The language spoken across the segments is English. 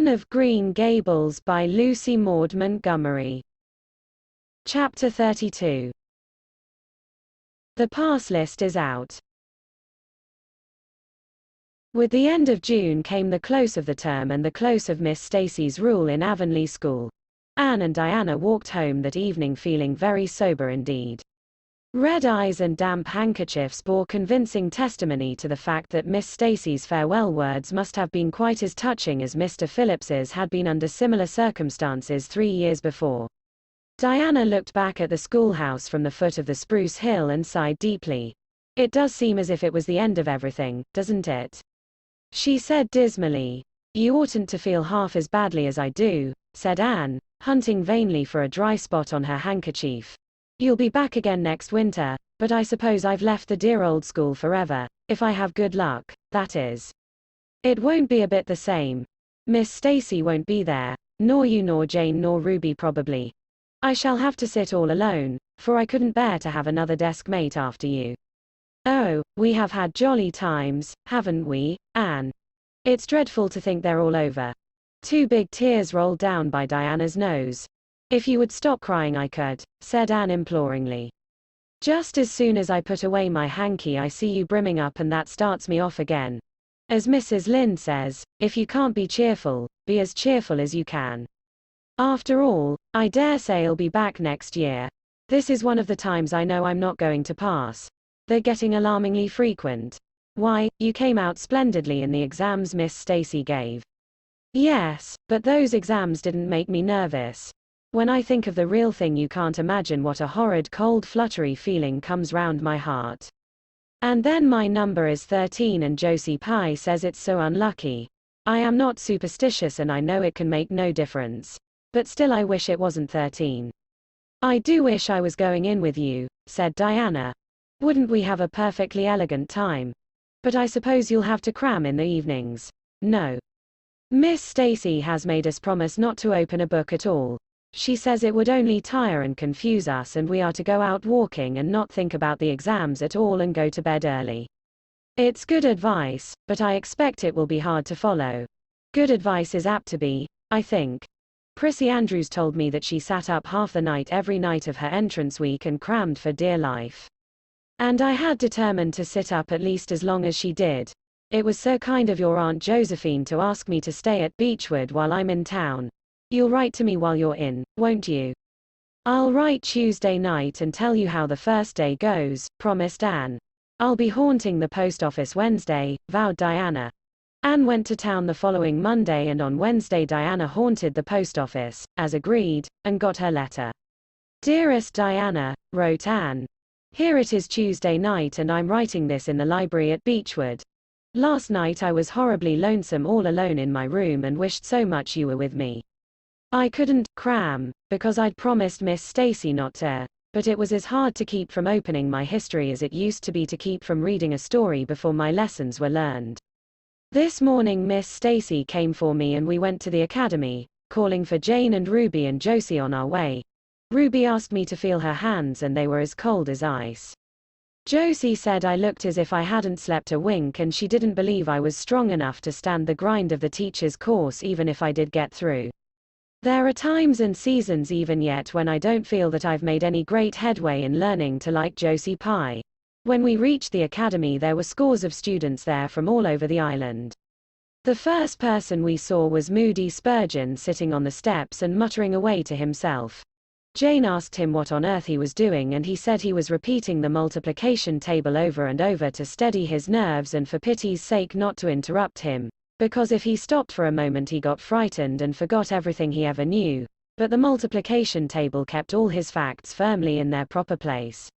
Anne of Green Gables by Lucy Maud Montgomery. Chapter 32. The pass list is out. With the end of June came the close of the term and the close of Miss Stacy's rule in Avonle school. Anne and Diana walked home that evening feeling very sober indeed. Red eyes and damp handkerchiefs bore convincing testimony to the fact that Miss Stacy's farewell words must have been quite as touching as Mr. Phillips's had been under similar circumstances 3 years before. Diana looked back at the schoolhouse from the foot of the spruce hill and sighed deeply. "It does seem as if it was the end of everything, doesn't it?" she said dismally. "You oughtn't to feel half as badly as I do," said Anne, hunting vainly for a dry spot on her handkerchief. "You'll be back again next winter, but I suppose I've left the dear old school forever, if I have good luck, that is. It won't be a bit the same. Miss Stacy won't be there, nor you nor Jane nor Ruby probably. I shall have to sit all alone, for I couldn't bear to have another desk mate after you. Oh, we have had jolly times, haven't we, Anne? It's dreadful to think they're all over." 2 big tears rolled down by Diana's nose. "If you would stop crying I could," said Anne imploringly. "Just as soon as I put away my hanky I see you brimming up and that starts me off again. As Mrs. Lynde says, if you can't be cheerful, be as cheerful as you can. After all, I dare say I'll be back next year. This is one of the times I know I'm not going to pass. They're getting alarmingly frequent. Why, you came out splendidly in the exams Miss Stacy gave." "Yes, but those exams didn't make me nervous. When I think of the real thing you can't imagine what a horrid cold fluttery feeling comes round my heart. And then my number is 13 and Josie Pye says it's so unlucky. I am not superstitious and I know it can make no difference. But still I wish it wasn't 13. "I do wish I was going in with you," said Diana. "Wouldn't we have a perfectly elegant time? But I suppose you'll have to cram in the evenings." "No. Miss Stacy has made us promise not to open a book at all. She says it would only tire and confuse us and we are to go out walking and not think about the exams at all and go to bed early. It's good advice, but I expect it will be hard to follow. Good advice is apt to be, I think. Prissy Andrews told me that she sat up half the night every night of her entrance week and crammed for dear life. And I had determined to sit up at least as long as she did. It was so kind of your Aunt Josephine to ask me to stay at Beechwood while I'm in town. You'll write to me while you're in, won't you?" "I'll write Tuesday night and tell you how the first day goes," promised Anne. "I'll be haunting the post office Wednesday," vowed Diana. Anne went to town the following Monday and on Wednesday Diana haunted the post office, as agreed, and got her letter. "Dearest Diana," wrote Anne. "Here it is Tuesday night and I'm writing this in the library at Beechwood. Last night I was horribly lonesome all alone in my room and wished so much you were with me. I couldn't cram, because I'd promised Miss Stacy not to, but it was as hard to keep from opening my history as it used to be to keep from reading a story before my lessons were learned. This morning Miss Stacy came for me and we went to the academy, calling for Jane and Ruby and Josie on our way. Ruby asked me to feel her hands and they were as cold as ice. Josie said I looked as if I hadn't slept a wink and she didn't believe I was strong enough to stand the grind of the teacher's course even if I did get through. There are times and seasons even yet when I don't feel that I've made any great headway in learning to like Josie Pye. When we reached the academy there were scores of students there from all over the island. The first person we saw was Moody Spurgeon sitting on the steps and muttering away to himself. Jane asked him what on earth he was doing and he said he was repeating the multiplication table over and over to steady his nerves and for pity's sake not to interrupt him, because if he stopped for a moment he got frightened and forgot everything he ever knew, but the multiplication table kept all his facts firmly in their proper place.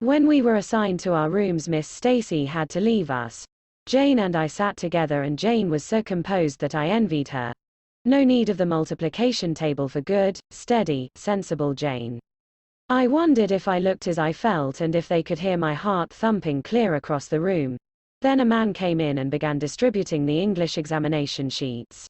When we were assigned to our rooms Miss Stacy had to leave us. Jane and I sat together and Jane was so composed that I envied her. No need of the multiplication table for good, steady, sensible Jane. I wondered if I looked as I felt and if they could hear my heart thumping clear across the room. Then a man came in and began distributing the English examination sheets.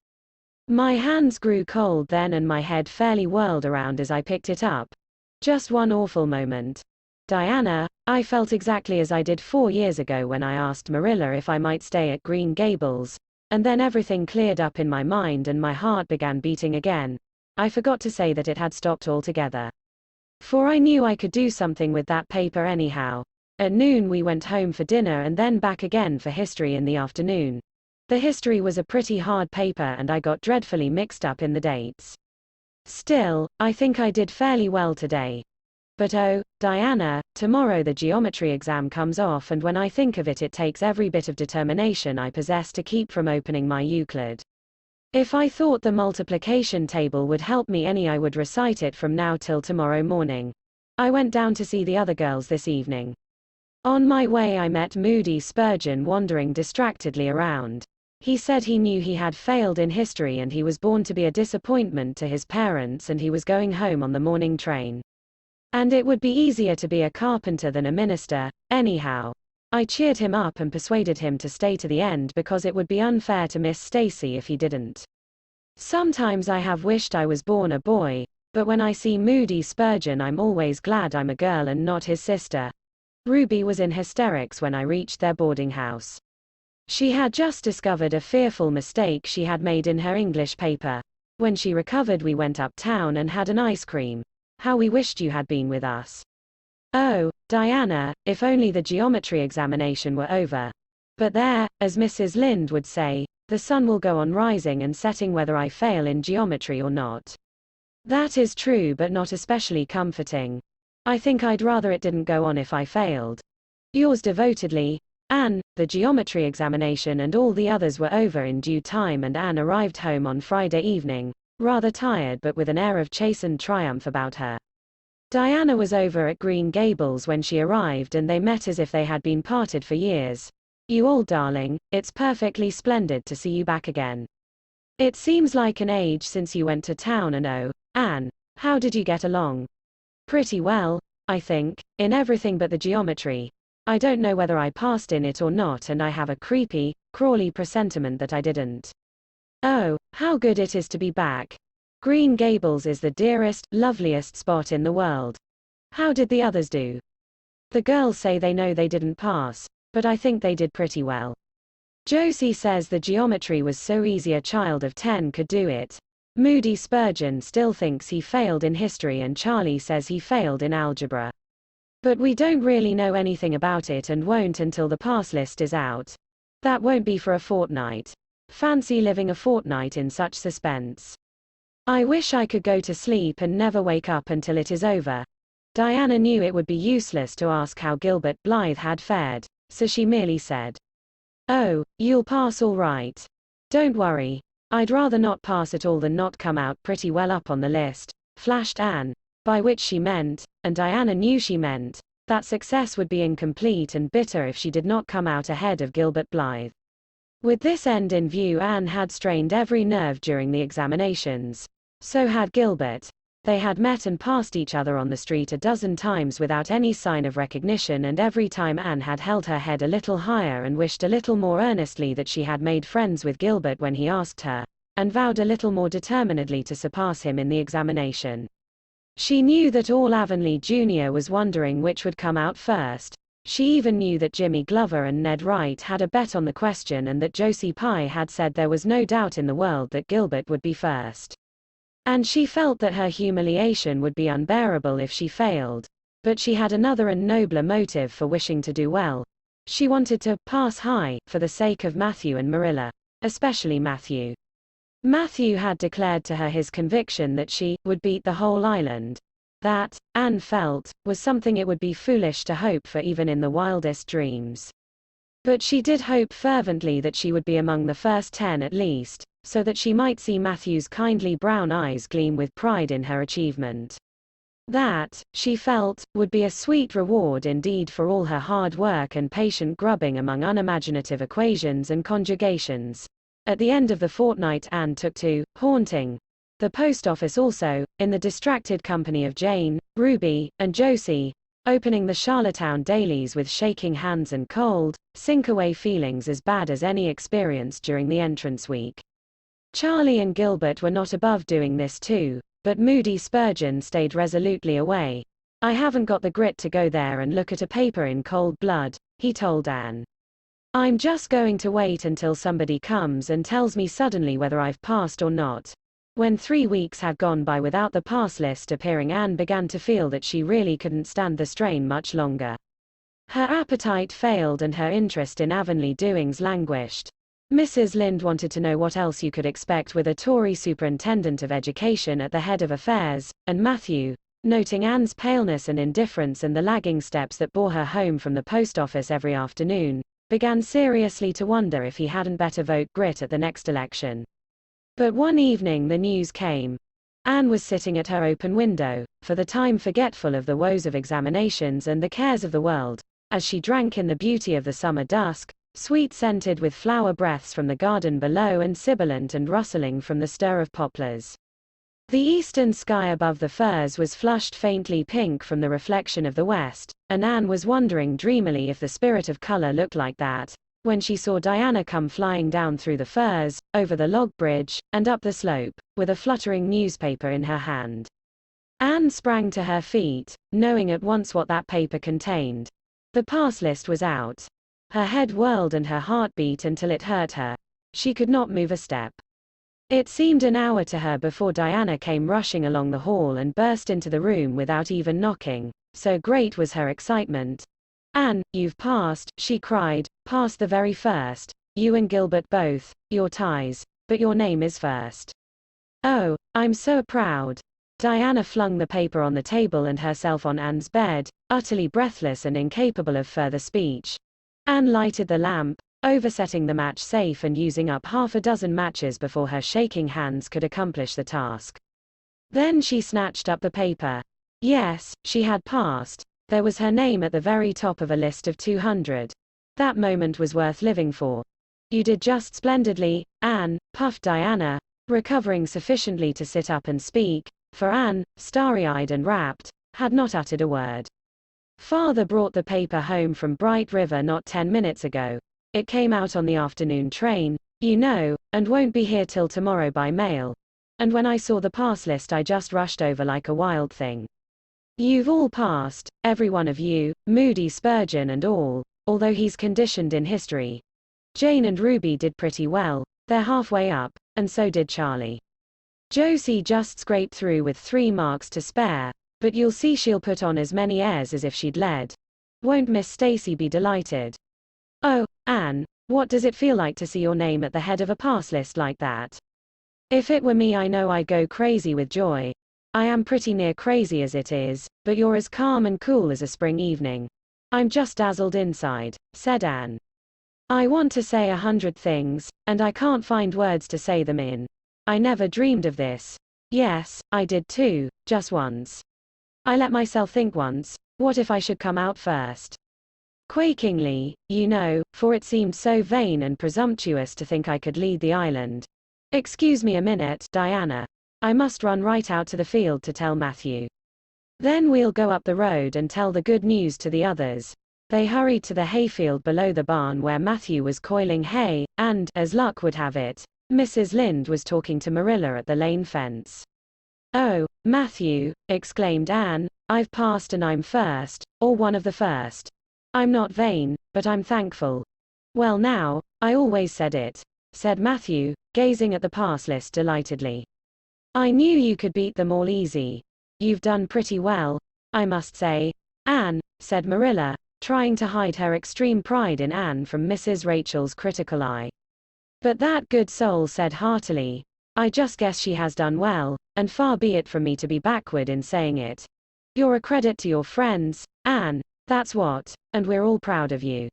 My hands grew cold then and my head fairly whirled around as I picked it up. Just one awful moment. Diana, I felt exactly as I did 4 years ago when I asked Marilla if I might stay at Green Gables, and then everything cleared up in my mind and my heart began beating again. I forgot to say that it had stopped altogether. For I knew I could do something with that paper anyhow. At noon we went home for dinner and then back again for history in the afternoon. The history was a pretty hard paper and I got dreadfully mixed up in the dates. Still, I think I did fairly well today. But oh, Diana, tomorrow the geometry exam comes off, and when I think of it, it takes every bit of determination I possess to keep from opening my Euclid. If I thought the multiplication table would help me any, I would recite it from now till tomorrow morning. I went down to see the other girls this evening. On my way I met Moody Spurgeon wandering distractedly around. He said he knew he had failed in history and he was born to be a disappointment to his parents, and he was going home on the morning train. And it would be easier to be a carpenter than a minister, anyhow. I cheered him up and persuaded him to stay to the end because it would be unfair to Miss Stacy if he didn't. Sometimes I have wished I was born a boy, but when I see Moody Spurgeon I'm always glad I'm a girl and not his sister. Ruby was in hysterics when I reached their boarding house. She had just discovered a fearful mistake she had made in her English paper. When she recovered we went uptown and had an ice cream. How we wished you had been with us. Oh, Diana, if only the geometry examination were over. But there, as Mrs. Lynde would say, the sun will go on rising and setting whether I fail in geometry or not. That is true, but not especially comforting. I think I'd rather it didn't go on if I failed. Yours devotedly, Anne. The geometry examination and all the others were over in due time, and Anne arrived home on Friday evening, rather tired but with an air of chastened triumph about her. Diana was over at Green Gables when she arrived, and they met as if they had been parted for years. You old darling, it's perfectly splendid to see you back again. It seems like an age since you went to town, and oh, Anne, how did you get along? Pretty well, I think, in everything but the geometry. I don't know whether I passed in it or not, and I have a creepy, crawly presentiment that I didn't. Oh, how good it is to be back. Green Gables is the dearest, loveliest spot in the world. How did the others do? The girls say they know they didn't pass, but I think they did pretty well. Josie says the geometry was so easy a child of 10 could do it. Moody Spurgeon still thinks he failed in history, and Charlie says he failed in algebra. But we don't really know anything about it and won't until the pass list is out. That won't be for a fortnight. Fancy living a fortnight in such suspense. I wish I could go to sleep and never wake up until it is over. Diana knew it would be useless to ask how Gilbert Blythe had fared, so she merely said, "Oh, you'll pass all right. Don't worry. I'd rather not pass at all than not come out pretty well up on the list," flashed Anne, by which she meant, and Diana knew she meant, that success would be incomplete and bitter if she did not come out ahead of Gilbert Blythe. With this end in view, Anne had strained every nerve during the examinations. So had Gilbert. They had met and passed each other on the street a dozen times without any sign of recognition, and every time Anne had held her head a little higher and wished a little more earnestly that she had made friends with Gilbert when he asked her, and vowed a little more determinedly to surpass him in the examination. She knew that all Avonle Jr. was wondering which would come out first. She even knew that Jimmy Glover and Ned Wright had a bet on the question, and that Josie Pye had said there was no doubt in the world that Gilbert would be first. And she felt that her humiliation would be unbearable if she failed. But she had another and nobler motive for wishing to do well. She wanted to pass high, for the sake of Matthew and Marilla. Especially Matthew. Matthew had declared to her his conviction that she would beat the whole island. That, Anne felt, was something it would be foolish to hope for even in the wildest dreams. But she did hope fervently that she would be among the first 10 at least, so that she might see Matthew's kindly brown eyes gleam with pride in her achievement. That, she felt, would be a sweet reward indeed for all her hard work and patient grubbing among unimaginative equations and conjugations. At the end of the fortnight Anne took to haunting the post office also, in the distracted company of Jane, Ruby, and Josie, opening the Charlottetown dailies with shaking hands and cold, sink-away feelings as bad as any experienced during the entrance week. Charlie and Gilbert were not above doing this too, but Moody Spurgeon stayed resolutely away. "I haven't got the grit to go there and look at a paper in cold blood," he told Anne. I'm just going to wait until somebody comes and tells me suddenly whether I've passed or not. When 3 weeks had gone by without the pass list appearing, Anne began to feel that she really couldn't stand the strain much longer. Her appetite failed and her interest in Avonle doings languished. Mrs. Lynde wanted to know what else you could expect with a Tory superintendent of education at the head of affairs, and Matthew, noting Anne's paleness and indifference and the lagging steps that bore her home from the post office every afternoon, began seriously to wonder if he hadn't better vote Grit at the next election. But one evening the news came. Anne was sitting at her open window, for the time forgetful of the woes of examinations and the cares of the world, as she drank in the beauty of the summer dusk, sweet-scented with flower breaths from the garden below and sibilant and rustling from the stir of poplars. The eastern sky above the firs was flushed faintly pink from the reflection of the west, and Anne was wondering dreamily if the spirit of color looked like that, when she saw Diana come flying down through the firs, over the log bridge, and up the slope, with a fluttering newspaper in her hand. Anne sprang to her feet, knowing at once what that paper contained. The pass list was out. Her head whirled and her heart beat until it hurt her. She could not move a step. It seemed an hour to her before Diana came rushing along the hall and burst into the room without even knocking, so great was her excitement. "Anne, you've passed," she cried, "passed the very first. You and Gilbert both, your ties, but your name is first. Oh, I'm so proud." Diana flung the paper on the table and herself on Anne's bed, utterly breathless and incapable of further speech. Anne lighted the lamp, oversetting the match safe and using up half a dozen matches before her shaking hands could accomplish the task. Then she snatched up the paper. Yes, she had passed. There was her name at the very top of a list of 200. That moment was worth living for. "You did just splendidly, Anne," puffed Diana, recovering sufficiently to sit up and speak, for Anne, starry-eyed and rapt, had not uttered a word. "Father brought the paper home from Bright River not 10 minutes ago. It came out on the afternoon train, you know, and won't be here till tomorrow by mail. And when I saw the pass list I just rushed over like a wild thing. You've all passed, every one of you, Moody Spurgeon and all, although he's conditioned in history. Jane and Ruby did pretty well, they're halfway up, and so did Charlie. Josie just scraped through with 3 marks to spare, but you'll see she'll put on as many airs as if she'd led. Won't Miss Stacy be delighted? Oh, Anne, what does it feel like to see your name at the head of a pass list like that? If it were me I know I'd go crazy with joy. I am pretty near crazy as it is, but you're as calm and cool as a spring evening. I'm just dazzled inside," said Anne. "I want to say 100 things, and I can't find words to say them in. I never dreamed of this. Yes, I did too, just once. I let myself think once, what if I should come out first? Quakingly, you know, for it seemed so vain and presumptuous to think I could lead the island. Excuse me a minute, Diana. I must run right out to the field to tell Matthew. Then we'll go up the road and tell the good news to the others." They hurried to the hayfield below the barn where Matthew was coiling hay, and, as luck would have it, Mrs. Lynde was talking to Marilla at the lane fence. "Oh, Matthew," exclaimed Anne, "I've passed and I'm first, or one of the first. I'm not vain, but I'm thankful." "Well now, I always said it," said Matthew, gazing at the pass list delightedly. "I knew you could beat them all easy. You've done pretty well, I must say, Anne," said Marilla, trying to hide her extreme pride in Anne from Mrs. Rachel's critical eye. But that good soul said heartily, "I just guess she has done well, and far be it from me to be backward in saying it. You're a credit to your friends, Anne, that's what, and we're all proud of you."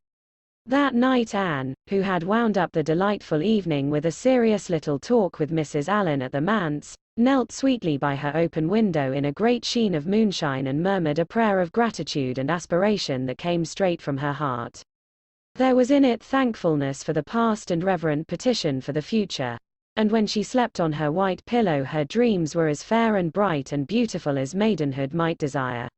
That night Anne, who had wound up the delightful evening with a serious little talk with Mrs. Allen at the manse, knelt sweetly by her open window in a great sheen of moonshine and murmured a prayer of gratitude and aspiration that came straight from her heart. There was in it thankfulness for the past and reverent petition for the future. And when she slept on her white pillow her dreams were as fair and bright and beautiful as maidenhood might desire.